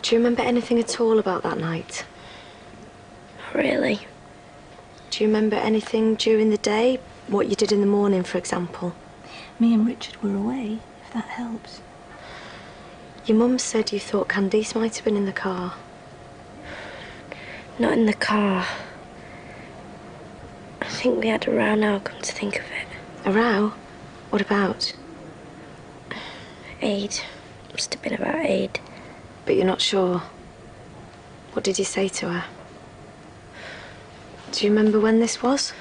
Do you remember anything at all about that night? Not really. Do you remember anything during the day? What you did in the morning, for example? Me and Richard were away, if that helps. Your mum said you thought Candice might have been in the car. Not in the car. I think we had a row now, come to think of it. A row? What about? Aid. Must have been about Aid. But you're not sure. What did you say to her? Do you remember when this was?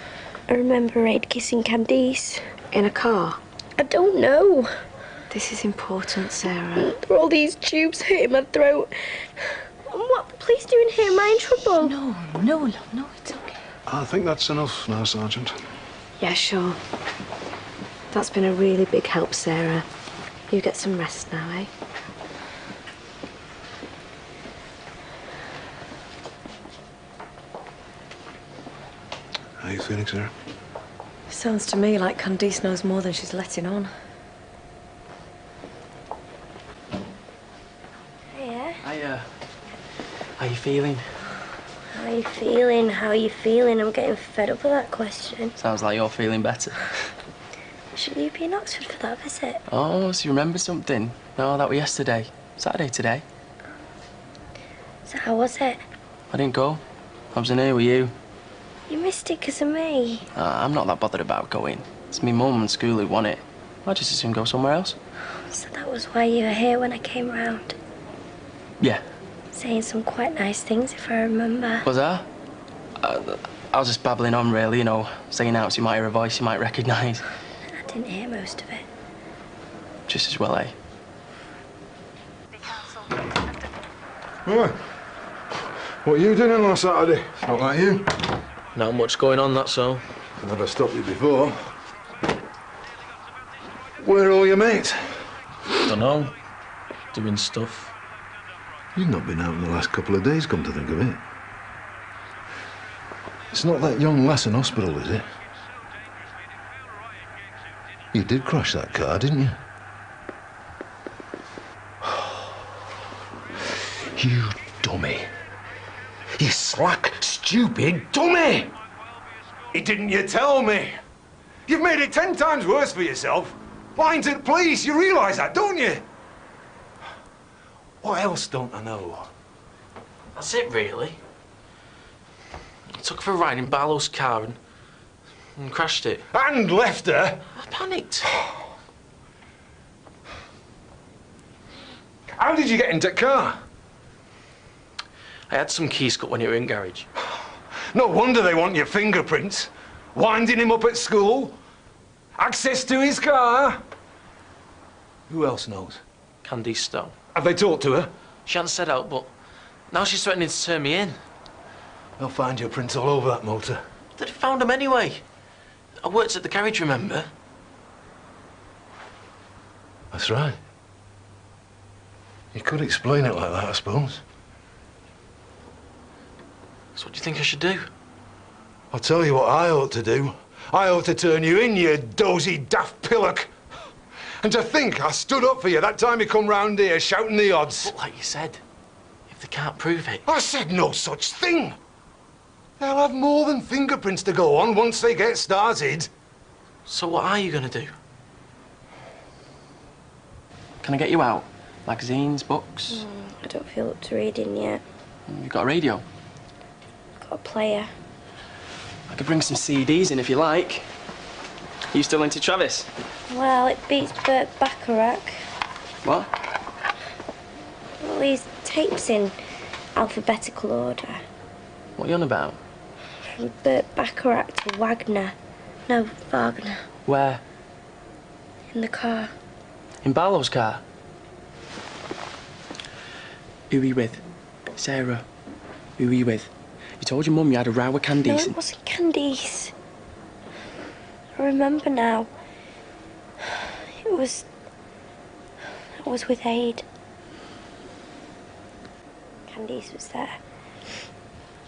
I remember Aid kissing Candice. In a car? I don't know. This is important, Sarah. There are all these tubes hitting my throat. What the police doing here? Am I in trouble? No, it's okay. I think that's enough now, Sergeant. Yeah, sure. That's been a really big help, Sarah. You get some rest now, eh? How are you feeling, Sarah? Sounds to me like Candice knows more than she's letting on. Hiya. Hiya. How you feeling? How are you feeling? How are you feeling? I'm getting fed up with that question. Sounds like you're feeling better. Shouldn't you be in Oxford for that visit? Oh, so you remember something? No, that was yesterday. Saturday today. So how was it? I didn't go. I was in here with you. You missed it because of me. I'm not that bothered about going. It's me mum and school who want it. I'd just as soon go somewhere else. So that was why you were here when I came round. Yeah. Saying some quite nice things, if I remember. Was that? I was just babbling on, really, you know, saying out so you might hear a voice you might recognise. I didn't hear most of it. Just as well, eh? Right. What are you doing last Saturday? Not like you. Not much going on, that's all. I never stopped you before. Where are all your mates? Dunno. Doing stuff. You've not been out in the last couple of days, come to think of it. It's not that young lass in hospital, is it? You did crash that car, didn't you? You dummy. You slack, stupid dummy! Didn't you tell me? You've made it 10 times worse for yourself. Lying to the police, you realise that, don't you? What else don't I know? That's it, really. I took her for a ride in Barlow's car and crashed it. And left her? I panicked. How did you get into the car? I had some keys cut when you were in garage. No wonder they want your fingerprints. Winding him up at school. Access to his car. Who else knows? Candice Stone. Have they talked to her? She hadn't said out, but now she's threatening to turn me in. They'll find your prints all over that motor. They'd have found them anyway. I worked at the garage, remember? That's right. You could explain it like that, I suppose. So what do you think I should do? I'll tell you what I ought to do. I ought to turn you in, you dozy daft pillock. And to think I stood up for you that time you come round here shouting the odds. But like you said, if they can't prove it... I said no such thing. They'll have more than fingerprints to go on once they get started. So what are you going to do? Can I get you out? Magazines, books? I don't feel up to reading yet. You've got a radio? Got a player. I could bring some CDs in if you like. You still into Travis? Well, it beats Burt Bacharach. What? All these tapes in alphabetical order. What are you on about? From Burt Bacharach to Wagner. No, Wagner. Where? In the car. In Barlow's car? Who are you with? Sarah. Who are you with? You told your mum you had a row with Candice. No, it wasn't Candice. I remember now. It was with Aid. Candice was there.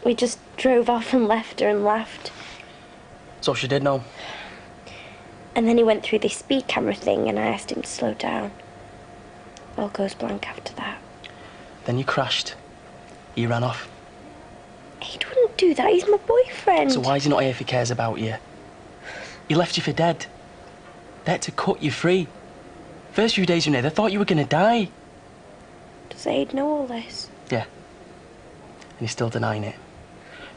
We just drove off and left her and laughed. So she did know. And then he went through this speed camera thing and I asked him to slow down. All goes blank after that. Then you crashed. He ran off. He wouldn't do that. He's my boyfriend. So why is he not here if he cares about you? He left you for dead. They had to cut you free. First few days you were there, they thought you were gonna die. Does Aid know all this? Yeah. And he's still denying it.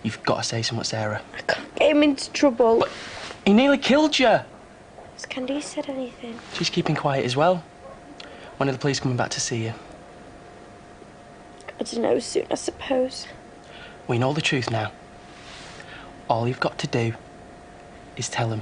You've got to say something, Sarah. I can't get him into trouble. But he nearly killed you. Has Candice said anything? She's keeping quiet as well. When are the police coming back to see you? I don't know, soon, I suppose. We know the truth now. All you've got to do is tell him.